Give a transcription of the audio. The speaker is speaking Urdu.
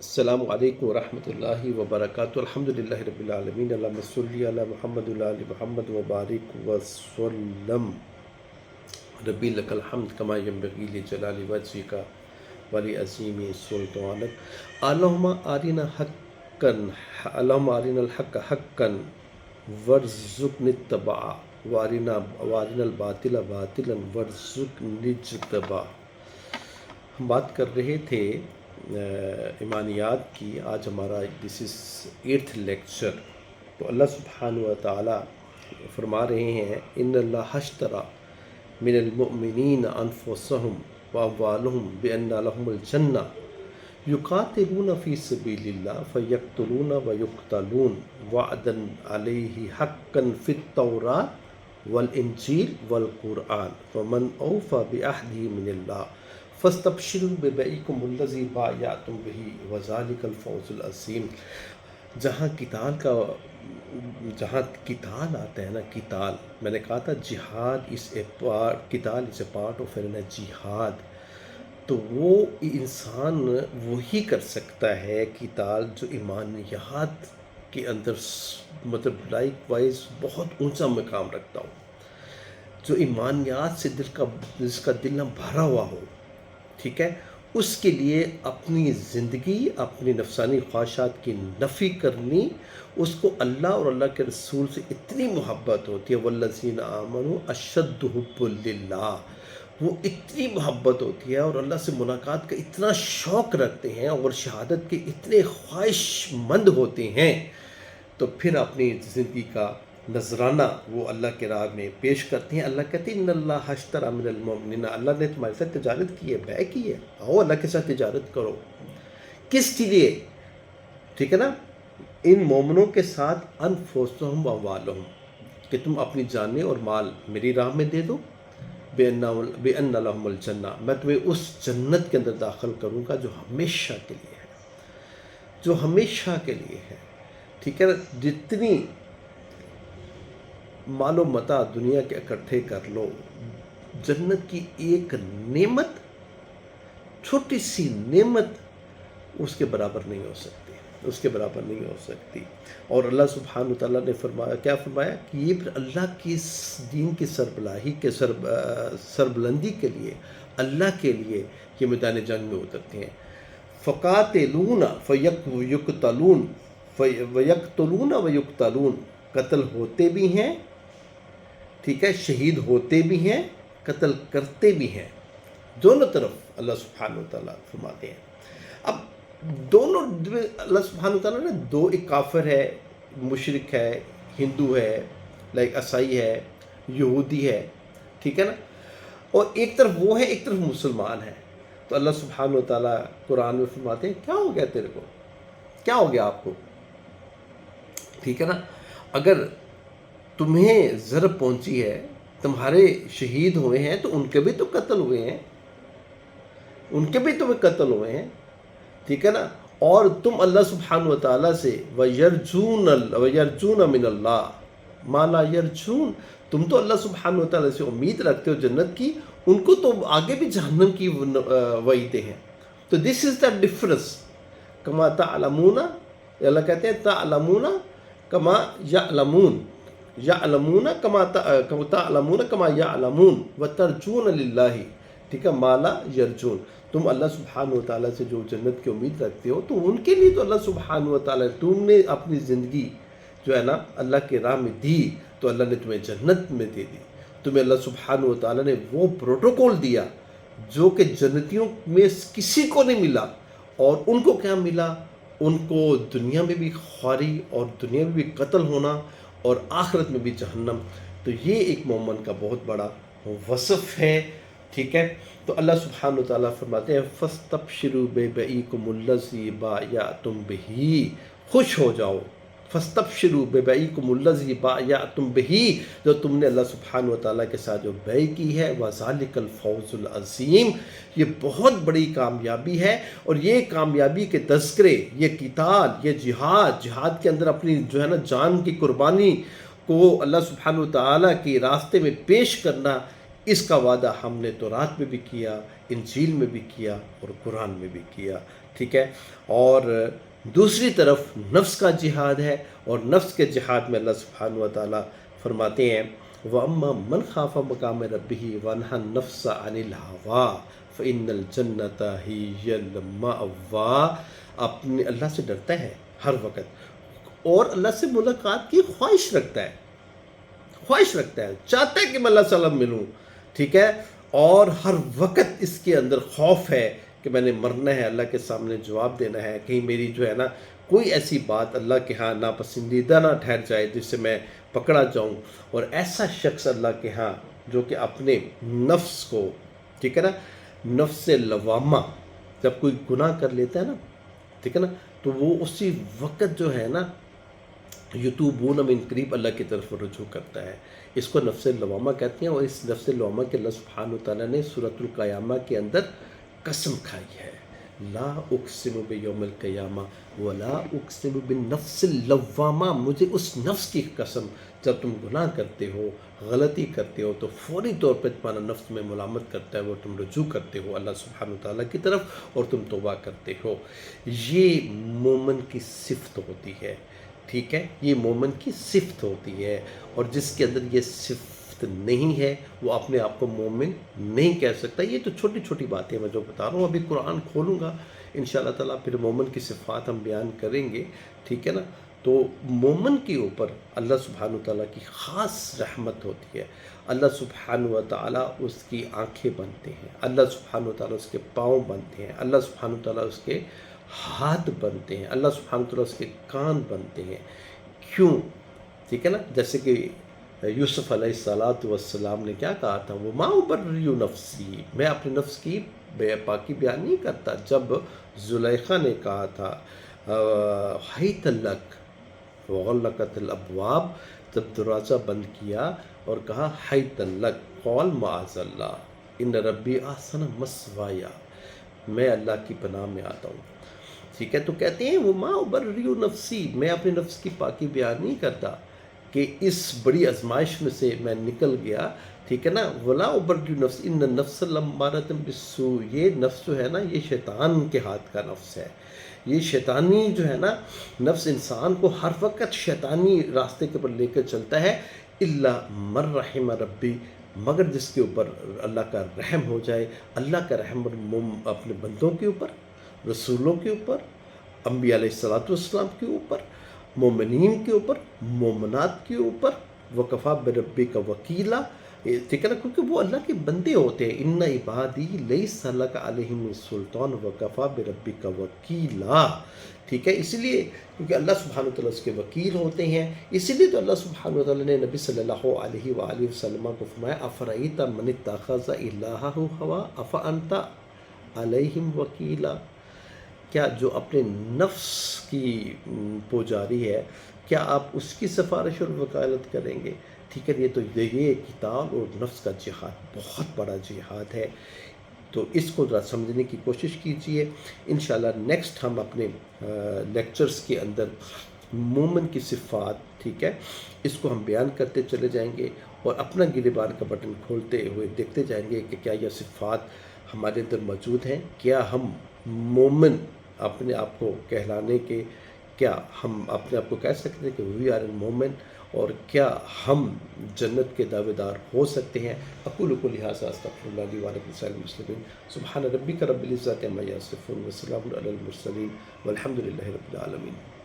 السلام علیکم ورحمۃ اللہ وبرکاتہ۔ الحمد للہ رب العالمین، اللہم صلی علی محمد وعلی محمد وبارک وسلم۔ ربی لک الحمد کما ینبغی لجلال وجہک ولعظیم سلطانک۔ اللہم ارنا الحق حقا وارزقنا اتباعہ وارنا الباطل باطلا وارزقنا اجتنابہ۔ ہم بات کر رہے تھے ایمانیات کی۔ آج ہمارا دس از 8th لیکچر۔ تو اللہ سبحانہ و تعالیٰ فرما رہے ہیں ان اللہ اشتری من المؤمنین انفسهم واموالهم بان لهم الجنہ یقاتلون فی سبیل اللہ فیقتلون ویقتلون وعدا علیہ حقا فی التوراۃ والانجیل والقرآن فمن اوفی بعہدہ من اللہ فاستبشروا ببیعکم الذی بایعتم بہ وذلک الفوز العظیم۔ جہاں قتال آتا ہے نا، قتال، میں نے کہا تھا جہاد قتال از اے پارٹ آف جہاد، تو وہ انسان وہی کر سکتا ہے قتال جو ایمانیات کے اندر مطلب لائک وائز بہت اونچا مقام رکھتا ہو، جو ایمانیات سے جس کا دل نہ بھرا ہوا ہو، ٹھیک ہے، اس کے لیے اپنی زندگی، اپنی نفسانی خواہشات کی نفی کرنی، اس کو اللہ اور اللہ کے رسول سے اتنی محبت ہوتی ہے، والذین آمنوا اشد حب للہ، وہ اتنی محبت ہوتی ہے اور اللہ سے ملاقات کا اتنا شوق رکھتے ہیں اور شہادت کے اتنے خواہش مند ہوتے ہیں، تو پھر اپنی زندگی کا نذرانہ وہ اللہ کے راہ میں پیش کرتے ہیں۔ اللہ کہتے ہیں ان اللہ اشتری من المؤمنین، اللہ نے تمہارے ساتھ تجارت کی ہے، بے کی ہے، آؤ اللہ کے ساتھ تجارت کرو۔ کس کے لیے؟ ٹھیک ہے نا، ان مومنوں کے ساتھ انفسہم واموالہم، کہ تم اپنی جانیں اور مال میری راہ میں دے دو، بان لہم الجنہ، میں تمہیں اس جنت کے اندر داخل کروں گا جو ہمیشہ کے لیے ہے، جو ہمیشہ کے لیے ہے، ٹھیک ہے نا۔ جتنی مال و متاع دنیا کے اکٹھے کر لو، جنت کی ایک نعمت، چھوٹی سی نعمت اس کے برابر نہیں ہو سکتی، اس کے برابر نہیں ہو سکتی۔ اور اللہ سبحانہ وتعالیٰ نے فرمایا، کیا فرمایا کہ یہ پھر اللہ کی دین کی سربراہی کے سربلندی کے لیے، اللہ کے لیے یہ میدان جنگ میں اترتے ہیں۔ فقاتلون فیقتلون ویقتلون ویقتلون، قتل ہوتے بھی ہیں، ٹھیک ہے، شہید ہوتے بھی ہیں، قتل کرتے بھی ہیں، دونوں طرف اللہ سبحانہ وتعالیٰ فرماتے ہیں۔ اب دونوں اللہ سبحانہ وتعالیٰ نے دو، ایک کافر ہے، مشرک ہے، ہندو ہے، لائک عیسائی ہے، یہودی ہے، ٹھیک ہے نا، اور ایک طرف وہ ہے، ایک طرف مسلمان ہے۔ تو اللہ سبحانہ وتعالیٰ قرآن میں فرماتے ہیں کیا ہو گیا تیرے کو، کیا ہو گیا آپ کو، ٹھیک ہے نا، اگر تمہیں ضرر پہنچی ہے، تمہارے شہید ہوئے ہیں تو ان کے بھی تو قتل ہوئے ہیں، ان کے بھی تمہیں قتل ہوئے ہیں، ٹھیک ہے نا، اور تم اللہ سبحانہ وتعالیٰ سے وَيَرْجُونَ مِنَ اللَّهِ مَا لَا يَرْجُونَ، تم تو اللہ سبحانہ وتعالیٰ سے امید رکھتے ہو جنت کی، ان کو تو آگے بھی جہنم کی وعیدیں ہیں۔ تو دس از دا ڈفرنس، کما تعلمون، اللہ کہتے ہیں تعلمون کما یعلمون، یعلمون کما تعلمون کما یعلمون وترجون للہ، ٹھیک ہے، ما لا یرجون، تم اللہ سبحانہ وتعالیٰ سے جو جنت کی امید رکھتے ہو تو ان کے لیے تو اللہ سبحانہ وتعالیٰ، تم نے اپنی زندگی جو ہے نا اللہ کے راہ میں دی تو اللہ نے تمہیں جنت میں دے دی، تمہیں اللہ سبحانہ وتعالیٰ نے وہ پروٹوکول دیا جو کہ جنتیوں میں کسی کو نہیں ملا، اور ان کو کیا ملا، ان کو دنیا میں بھی خواری اور دنیا میں بھی قتل ہونا اور آخرت میں بھی جہنم۔ تو یہ ایک مومن کا بہت بڑا وصف ہے، ٹھیک ہے۔ تو اللہ سبحانہ وتعالیٰ فرماتے ہیں فَاسْتَبْشِرُوا بِبَيْعِكُمُ الَّذِي بَایَعْتُمْ بِهِ، خوش ہو جاؤ، فَاسْتَبْشِرُوا بِبَيْعِكُمُ الَّذِي بَایَعْتُمْ بِهِ، جو تم نے اللہ سبحانہ وتعالیٰ کے ساتھ جو بیع کی ہے، وَذَلِكَ الْفَوْزُ الْعَظِيمُ، یہ بہت بڑی کامیابی ہے۔ اور یہ کامیابی کے تذکرے، یہ قتال، یہ جہاد کے اندر اپنی جو ہے نا جان کی قربانی کو اللہ سبحانہ وتعالیٰ کے راستے میں پیش کرنا، اس کا وعدہ ہم نے تورات میں بھی کیا، انجیل میں بھی کیا اور قرآن میں بھی کیا، ٹھیک ہے. اور دوسری طرف نفس کا جہاد ہے، اور نفس کے جہاد میں اللہ سبحانہ و تعالیٰ فرماتے ہیں وَأَمَّا مَنْ خَافَ مَقَامَ رَبِّهِ وَنَهَا النَّفْسَ عَنِ الْهَوَىٰ فَإِنَّ الْجَنَّةَ هِيَ الْمَأْوَىٰ. اپنے اللہ سے ڈرتا ہے ہر وقت، اور اللہ سے ملاقات کی خواہش رکھتا ہے، چاہتا ہے کہ میں اللہ سے ملوں، ٹھیک ہے. اور ہر وقت اس کے اندر خوف ہے کہ میں نے مرنا ہے، اللہ کے سامنے جواب دینا ہے، کہیں میری جو ہے نا کوئی ایسی بات اللہ کے ہاں ناپسندیدہ نہ ٹھہر جائے جس سے میں پکڑا جاؤں. اور ایسا شخص اللہ کے ہاں جو کہ اپنے نفس کو، ٹھیک ہے نا، نفس لوامہ، جب کوئی گناہ کر لیتا ہے نا، ٹھیک ہے نا، تو وہ اسی وقت جو ہے نا یتوبون من قریب اللہ کی طرف رجوع کرتا ہے. اس کو نفس لوامہ کہتے ہیں، اور اس نفس لوامہ کے اللہ سبحانہ وتعالیٰ نے سورۃ القیامہ کے اندر قسم کھائی ہے، لا اقسم بیوم القیامہ ولا اقسم بالنفس اللوامہ. مجھے اس نفس کی قسم، جب تم گناہ کرتے ہو، غلطی کرتے ہو، تو فوری طور پہ تمہارا نفس میں ملامت کرتا ہے، وہ تم رجوع کرتے ہو اللہ سبحانہ وتعالیٰ کی طرف اور تم توبہ کرتے ہو. یہ مومن کی صفت ہوتی ہے، ٹھیک ہے، یہ مومن کی صفت ہوتی ہے. اور جس کے اندر یہ صفت نہیں ہے وہ اپنے آپ کو مومن نہیں کہہ سکتا. یہ تو چھوٹی چھوٹی باتیں میں جو بتا رہا ہوں، ابھی قرآن کھولوں گا انشاءاللہ تعالیٰ، پھر مومن کی صفات ہم بیان کریں گے، ٹھیک ہے نا. تو مومن کے اوپر اللہ سبحانہ وتعالیٰ کی خاص رحمت ہوتی ہے. اللہ سبحانہ وتعالیٰ اس کی آنکھیں بنتے ہیں، اللہ سبحانہ وتعالیٰ اس کے پاؤں بنتے ہیں، اللہ سبحانہ وتعالیٰ اس کے ہاتھ بنتے ہیں، اللہ سبحانہ وتعالیٰ اس کے کان بنتے ہیں. کیوں؟ ٹھیک ہے نا. جیسے کہ یوسف علیہ السلام نے کیا کہا تھا، وہ ما ابرئ نفسی، میں اپنے نفس کی بے پاکی بیان نہیں کرتا. جب زلیخا نے کہا تھا حیت لک وغلقت الابواب، جب دروازہ بند کیا اور کہا حیت لک، قال معاذ اللہ ان ربی احسن مثوایا، میں اللہ کی پناہ میں آتا ہوں. ٹھیک ہے، تو کہتے ہیں وہ ما ابرئ نفسی، میں اپنے نفس کی پاکی بیان نہیں کرتا کہ اس بڑی آزمائش میں سے میں نکل گیا. ٹھیک ہے نا. ولا ابرئ نفس ان النفس لامارۃ بالسوء، یہ نفس جو ہے نا یہ شیطان کے ہاتھ کا نفس ہے. یہ شیطانی جو ہے نا نفس انسان کو ہر وقت شیطانی راستے کے پر لے کر چلتا ہے. الا من رحم ربی، مگر جس کے اوپر اللہ کا رحم ہو جائے. اللہ کا رحم اپنے بندوں کے اوپر، رسولوں کے اوپر، انبیاء علیہ السلام کے اوپر، مومنین کے اوپر، مومنات کے اوپر. وکفا بربی کا وکیلا، ٹھیک ہے نا، کیونکہ وہ اللہ کے بندے ہوتے ہیں. ان عبادی لیس لک علیہم سلطان وکفا بربی کا وکیلا. ٹھیک ہے، اس لیے کیونکہ اللہ سبحانہ وتعالیٰ اس کے وکیل ہوتے ہیں، اسی لیے تو اللہ سبحانہ وتعالیٰ نے نبی صلی اللہ علیہ وآلہ وسلم کو فرمایا افرأیت من اتخذ الہہ ہوا افانت علیہم وکیلا. کیا جو اپنے نفس کی پجاری ہے، کیا آپ اس کی سفارش اور وکالت کریں گے؟ ٹھیک ہے. یہ تو یہ کتاب اور نفس کا جہاد بہت بڑا جہاد ہے. تو اس کو ذرا سمجھنے کی کوشش کیجئے. انشاءاللہ نیکسٹ ہم اپنے لیکچرز کے اندر مومن کی صفات، ٹھیک ہے، اس کو ہم بیان کرتے چلے جائیں گے، اور اپنا گریبان کا بٹن کھولتے ہوئے دیکھتے جائیں گے کہ کیا یہ صفات ہمارے اندر موجود ہیں. کیا ہم مومن اپنے آپ کو کہلانے کے، کیا ہم اپنے آپ کو کہہ سکتے ہیں کہ وی آر اے مومن، اور کیا ہم جنت کے دعوے دار ہو سکتے ہیں؟ اقول قولی ھذا استغفر اللہ لی ولکم ولسائر المسلمین. سبحان ربک رب العزۃ عما یصفون وسلام علی المرسلین والحمد للہ رب العالمین.